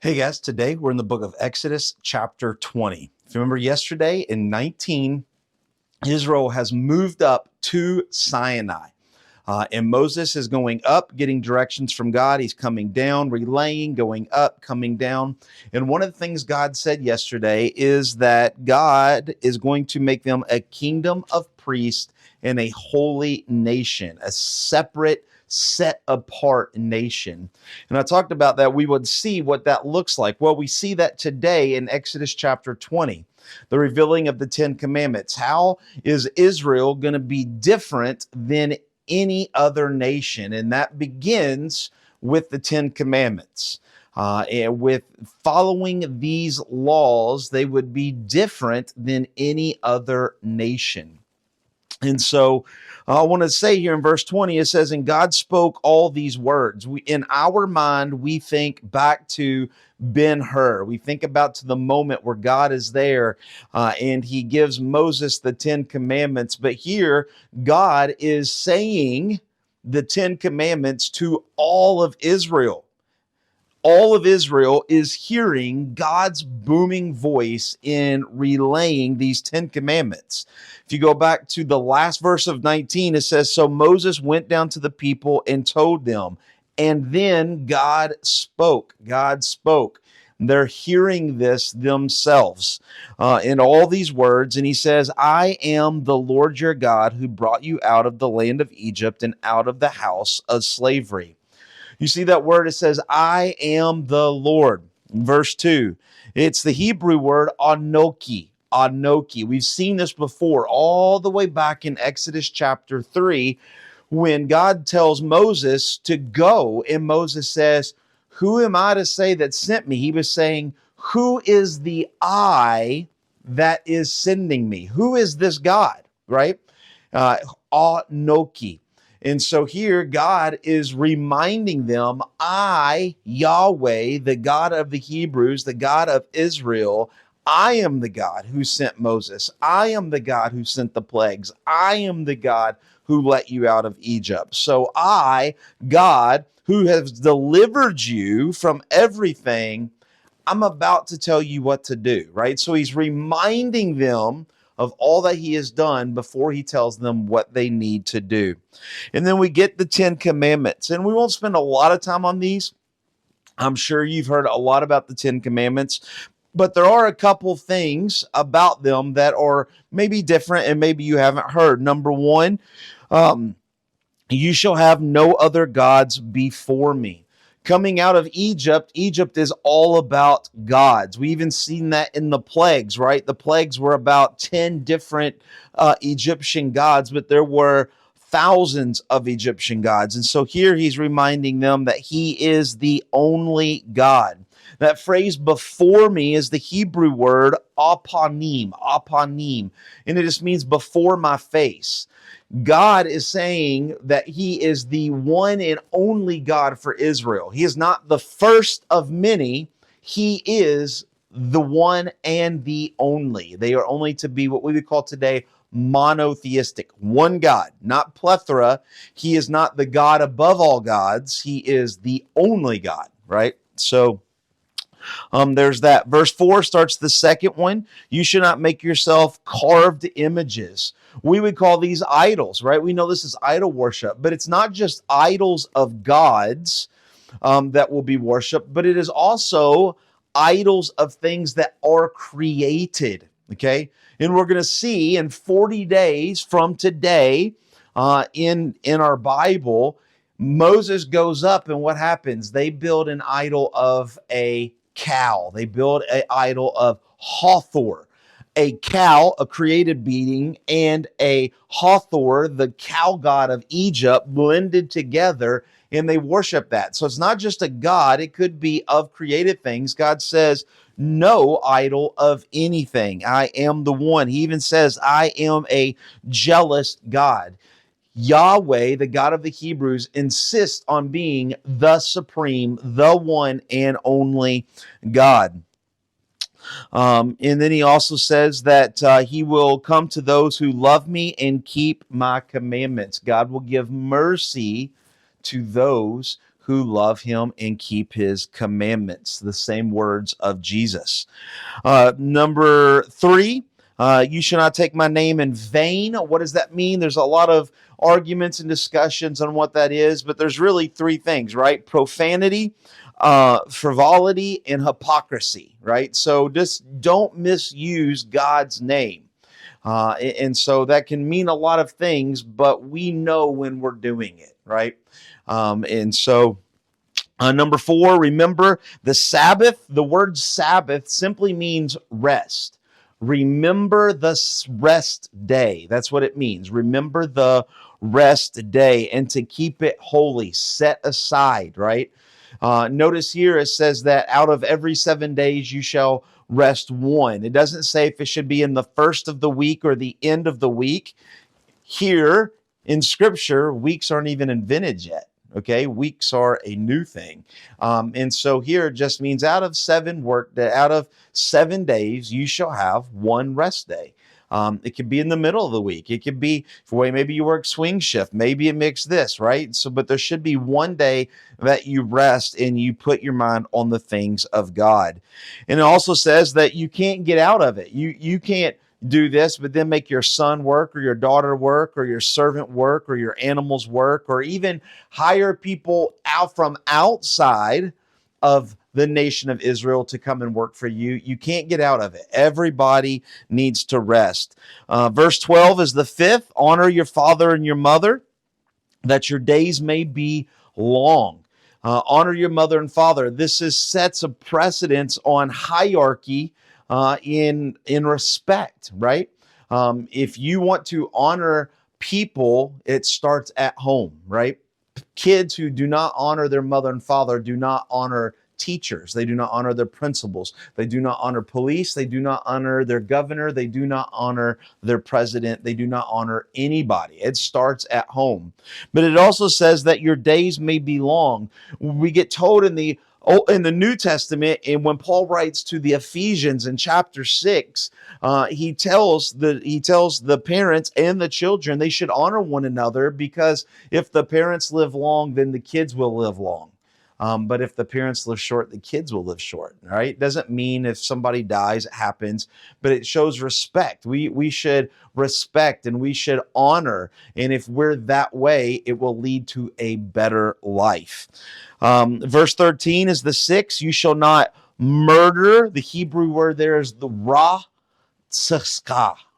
Hey guys, today we're in the book of Exodus, chapter 20. If you remember yesterday in 19, Israel has moved up to Sinai. And Moses is going up, getting directions from God. He's coming down, relaying, going up, coming down. And one of the things God said yesterday is that God is going to make them a kingdom of priests and a holy nation, a separate, set apart nation. And I talked about that. We would see what that looks like. Well, we see that today in Exodus chapter 20, the revealing of the Ten Commandments. How is Israel going to be different than any other nation? And that begins with the Ten Commandments. And with following these laws, they would be different than any other nation. And so I want to say here in verse 20, it says, and God spoke all these words. In our mind, we think back to Ben-Hur. We think about to the moment where God is there and he gives Moses the Ten Commandments. But here, God is saying the Ten Commandments to all of Israel. All of Israel is hearing God's booming voice in relaying these Ten Commandments. If you go back to the last verse of 19, it says, so Moses went down to the people and told them, and then God spoke. God spoke. They're hearing this themselves in all these words. And he says, I am the Lord your God who brought you out of the land of Egypt and out of the house of slavery. You see that word, it says, I am the Lord. Verse 2, it's the Hebrew word Anoki. Anoki. We've seen this before, all the way back in Exodus chapter 3, when God tells Moses to go, and Moses says, who am I to say that sent me? He was saying, who is the I that is sending me? Who is this God, right? Anoki. And so here God is reminding them, I, Yahweh, the God of the Hebrews, the God of Israel, I am the God who sent Moses. I am the God who sent the plagues. I am the God who let you out of Egypt. So I, God, who has delivered you from everything, I'm about to tell you what to do, right? So he's reminding them of all that he has done before he tells them what they need to do. And then we get the Ten Commandments, and we won't spend a lot of time on these. I'm sure you've heard a lot about the Ten Commandments, but there are a couple things about them that are maybe different and maybe you haven't heard. Number one, you shall have no other gods before me. Coming out of Egypt, Egypt is all about gods. We even seen that in the plagues, right? The plagues were about 10 different Egyptian gods, but there were thousands of Egyptian gods. And so here he's reminding them that he is the only God. That phrase before me is the Hebrew word apanim, apanim, and it just means before my face. God is saying that he is the one and only God for Israel. He is not the first of many. He is the one and the only. They are only to be what we would call today monotheistic, one God, not plethora. He is not the God above all gods. He is the only God, right? So there's that. Verse 4 starts the second one. You should not make yourself carved images. We would call these idols, right? We know this is idol worship, but it's not just idols of gods that will be worshiped, but it is also idols of things that are created, okay? And we're going to see in 40 days from today in our Bible, Moses goes up and what happens? They build an idol of a cow. They build an idol of Hathor. A cow, a created being, and a Hathor, the cow god of Egypt, blended together, and they worship that. So it's not just a god, it could be of created things. God says, no idol of anything. I am the one. He even says, I am a jealous God. Yahweh, the God of the Hebrews, insists on being the supreme, the one and only God. And then he also says that he will come to those who love me and keep my commandments. God will give mercy to those who love him and keep his commandments. The same words of Jesus. Number 3, you shall not take my name in vain. What does that mean? There's a lot of arguments and discussions on what that is, but there's really 3 things, right? Profanity, frivolity, and hypocrisy, right? So just don't misuse God's name. And so that can mean a lot of things, but we know when we're doing it, right? And so number 4, remember the Sabbath. The word Sabbath simply means rest. Remember the rest day. That's what it means. Remember the rest day and to keep it holy, set aside, right? Notice here it says that out of every 7 days you shall rest one. It doesn't say if it should be in the first of the week or the end of the week. Here in Scripture, weeks aren't even invented yet. Okay, weeks are a new thing. And so here it just means out of 7 days, you shall have one rest day. It could be in the middle of the week. It could be for maybe you work swing shift. Maybe it makes this, right? So, but there should be one day that you rest and you put your mind on the things of God. And it also says that you can't get out of it. You can't do this, but then make your son work or your daughter work or your servant work or your animals work, or even hire people out from outside of the nation of Israel to come and work for you. You can't get out of it. Everybody needs to rest. Verse 12 is the 5th. Honor your father and your mother, that your days may be long. Honor your mother and father. This sets a precedence on hierarchy in respect, right? If you want to honor people, it starts at home, right? Kids who do not honor their mother and father do not honor teachers. They do not honor their principals. They do not honor police. They do not honor their governor. They do not honor their president. They do not honor anybody. It starts at home. But it also says that your days may be long. We get told in the New Testament, and when Paul writes to the Ephesians in chapter 6, he tells the parents and the children they should honor one another, because if the parents live long, then the kids will live long. But if the parents live short, the kids will live short, right? It doesn't mean if somebody dies, it happens, but it shows respect. We should respect and we should honor. And if we're that way, it will lead to a better life. Verse 13 is the 6th. You shall not murder. The Hebrew word there is the ra-tzaska.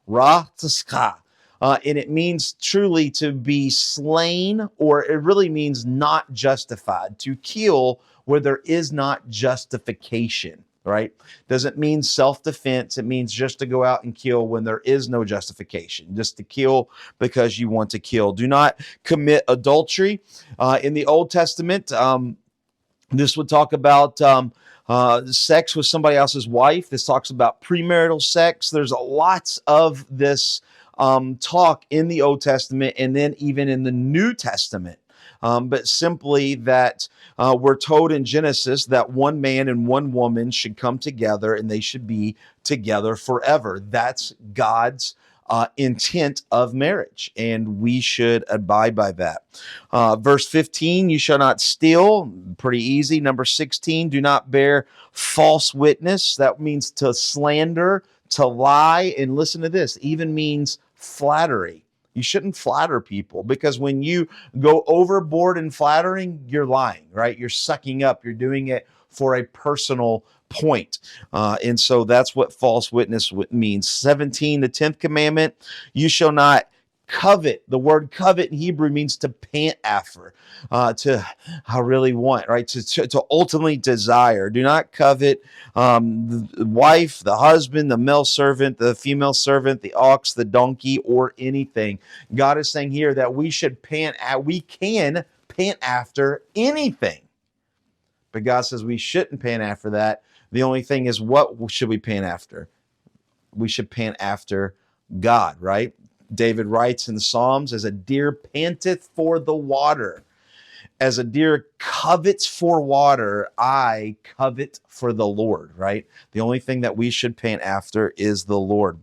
Ra-tzaska. And it means truly to be slain, or it really means not justified, to kill where there is not justification, right? Doesn't mean self-defense. It means just to go out and kill when there is no justification, just to kill because you want to kill. Do not commit adultery. In the Old Testament, this would talk about sex with somebody else's wife. This talks about premarital sex. There's lots of this talk in the Old Testament and then even in the New Testament. But simply that we're told in Genesis that one man and one woman should come together and they should be together forever. That's God's intent of marriage, and we should abide by that. Verse 15, you shall not steal. Pretty easy. Number 16, do not bear false witness. That means to slander, to lie, and listen to this, even means flattery. You shouldn't flatter people, because when you go overboard in flattering, you're lying, right? You're sucking up. You're doing it for a personal point. And so that's what false witness means. 17, the 10th commandment, you shall not covet. The word covet in Hebrew means to pant after, to I really want, right? To ultimately desire. Do not covet the wife, the husband, the male servant, the female servant, the ox, the donkey, or anything. God is saying here that we should we can pant after anything. But God says we shouldn't pant after that. The only thing is, what should we pant after? We should pant after God, right? David writes in the Psalms, as a deer panteth for the water, as a deer covets for water, I covet for the Lord, right? The only thing that we should pant after is the Lord.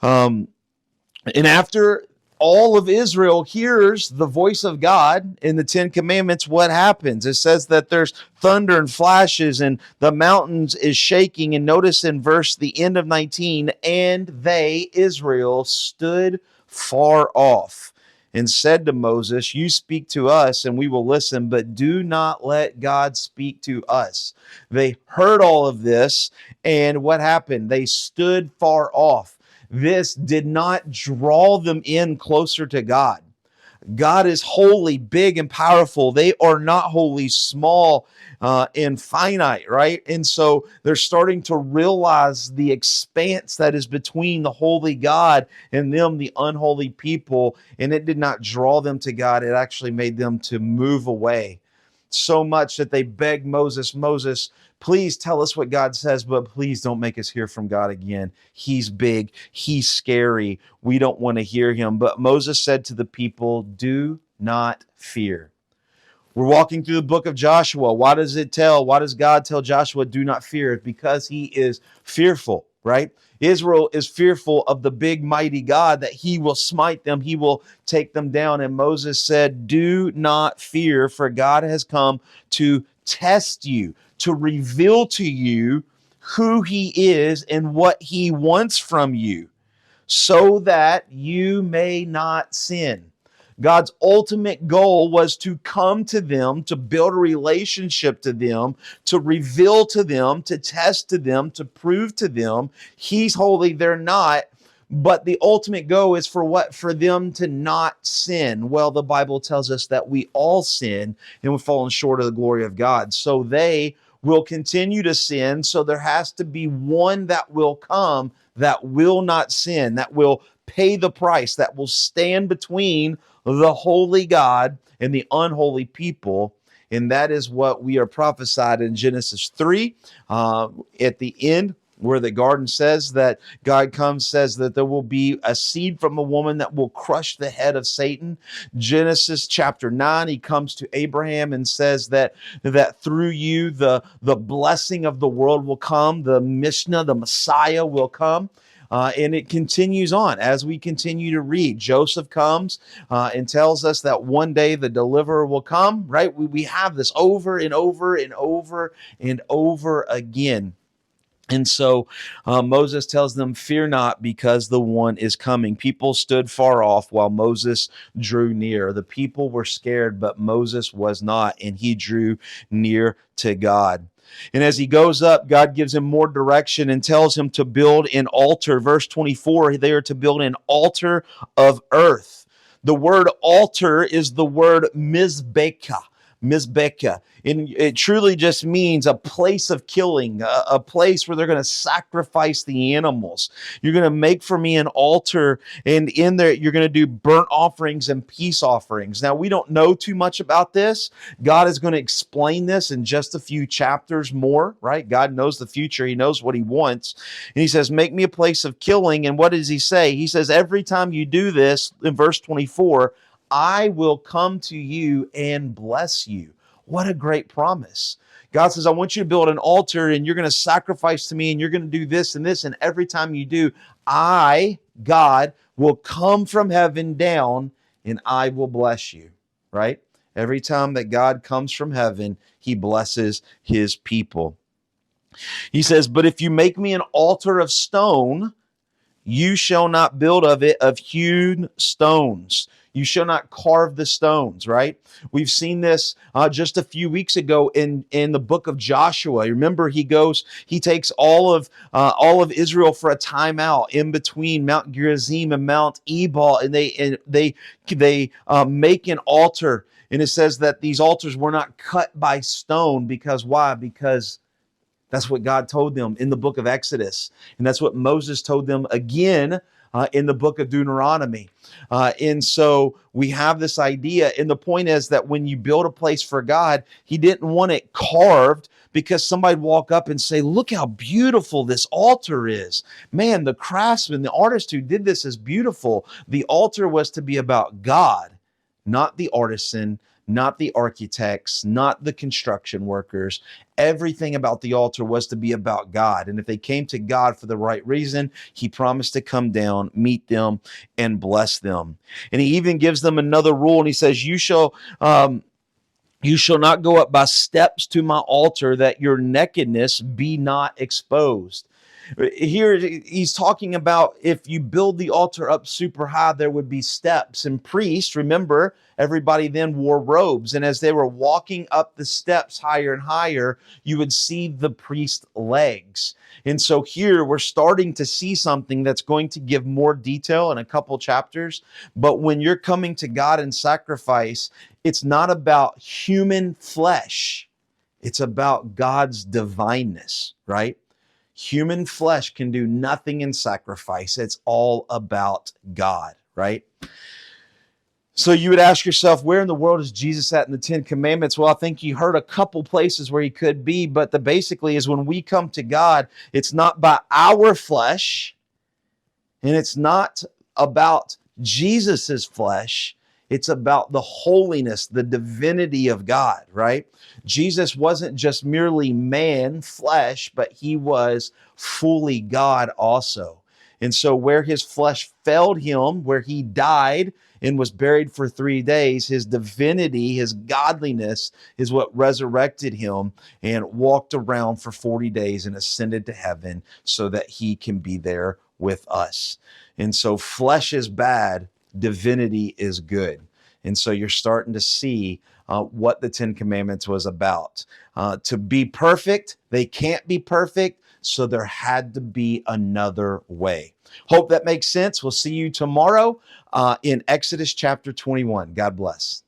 And after all of Israel hears the voice of God in the Ten Commandments, what happens? It says that there's thunder and flashes and the mountains is shaking. And notice in the end of 19, and they, Israel, stood far off and said to Moses, you speak to us and we will listen, but do not let God speak to us. They heard all of this, and what happened? They stood far off. This did not draw them in closer to God. God is holy, big, and powerful. They are not holy, small, and finite, right? And so they're starting to realize the expanse that is between the holy God and them, the unholy people. And it did not draw them to God. It actually made them to move away so much that they begged Moses, Moses, please tell us what God says, but please don't make us hear from God again. He's big. He's scary. We don't want to hear him. But Moses said to the people, do not fear. We're walking through the book of Joshua. Why does God tell Joshua, do not fear? Because he is fearful, right? Israel is fearful of the big, mighty God, that he will smite them. He will take them down. And Moses said, do not fear, for God has come to test you, to reveal to you who he is and what he wants from you, so that you may not sin. God's ultimate goal was to come to them, to build a relationship to them, to reveal to them, to test to them, to prove to them he's holy, they're not. But the ultimate goal is for what? For them to not sin. Well, the Bible tells us that we all sin and we've fallen short of the glory of God. So they will continue to sin. So there has to be one that will come that will not sin, that will pay the price, that will stand between the holy God and the unholy people. And that is what we are prophesied in Genesis 3 at the end, where the garden says that God comes, says that there will be a seed from a woman that will crush the head of Satan. Genesis chapter 9, he comes to Abraham and says that through you, the blessing of the world will come, the Mishnah, the Messiah will come. And it continues on as we continue to read. Joseph comes and tells us that one day the deliverer will come, right? We have this over and over and over and over again. And so Moses tells them, fear not, because the one is coming. People stood far off while Moses drew near. The people were scared, but Moses was not, and he drew near to God. And as he goes up, God gives him more direction and tells him to build an altar. Verse 24, they are to build an altar of earth. The word altar is the word mizbekah. Mizbekah. And it truly just means a place of killing, a place where they're going to sacrifice the animals. You're going to make for me an altar, and in there you're going to do burnt offerings and peace offerings. Now, we don't know too much about this. God is going to explain this in just a few chapters more, right? God knows the future. He knows what he wants. And he says, make me a place of killing. And what does he say? He says, every time you do this, in verse 24, I will come to you and bless you. What a great promise. God says, I want you to build an altar and you're going to sacrifice to me and you're going to do this and this. And every time you do, I, God, will come from heaven down and I will bless you, right? Every time that God comes from heaven, he blesses his people. He says, but if you make me an altar of stone, you shall not build of it of hewn stones. You shall not carve the stones, right? We've seen this just a few weeks ago in the book of Joshua. Remember, he takes all of Israel for a timeout in between Mount Gerizim and Mount Ebal, and they make an altar. And it says that these altars were not cut by stone. Because why? Because that's what God told them in the book of Exodus. And that's what Moses told them again in the book of Deuteronomy. And so we have this idea. And the point is that when you build a place for God, he didn't want it carved because somebody would walk up and say, look how beautiful this altar is. Man, the craftsman, the artist who did this is beautiful. The altar was to be about God, not the artisan, not the architects, not the construction workers. Everything about the altar was to be about God. And if they came to God for the right reason, he promised to come down, meet them, and bless them. And he even gives them another rule, and he says, you shall not go up by steps to my altar, that your nakedness be not exposed. Here he's talking about if you build the altar up super high, there would be steps. And priests, remember, everybody then wore robes. And as they were walking up the steps higher and higher, you would see the priest's legs. And so here we're starting to see something that's going to give more detail in a couple chapters. But when you're coming to God in sacrifice, it's not about human flesh. It's about God's divineness, right? Human flesh can do nothing in sacrifice. It's all about God, right? So you would ask yourself, where in the world is Jesus at in the Ten Commandments? Well, I think you heard a couple places where he could be, but the basically is when we come to God, it's not by our flesh, and it's not about Jesus's flesh. It's about the holiness, the divinity of God, right? Jesus wasn't just merely man, flesh, but he was fully God also. And so where his flesh failed him, where he died and was buried for 3 days, his divinity, his godliness is what resurrected him and walked around for 40 days and ascended to heaven so that he can be there with us. And so flesh is bad, divinity is good. And so you're starting to see what the Ten Commandments was about. To be perfect, they can't be perfect, so there had to be another way. Hope that makes sense. We'll see you tomorrow in Exodus chapter 21. God bless.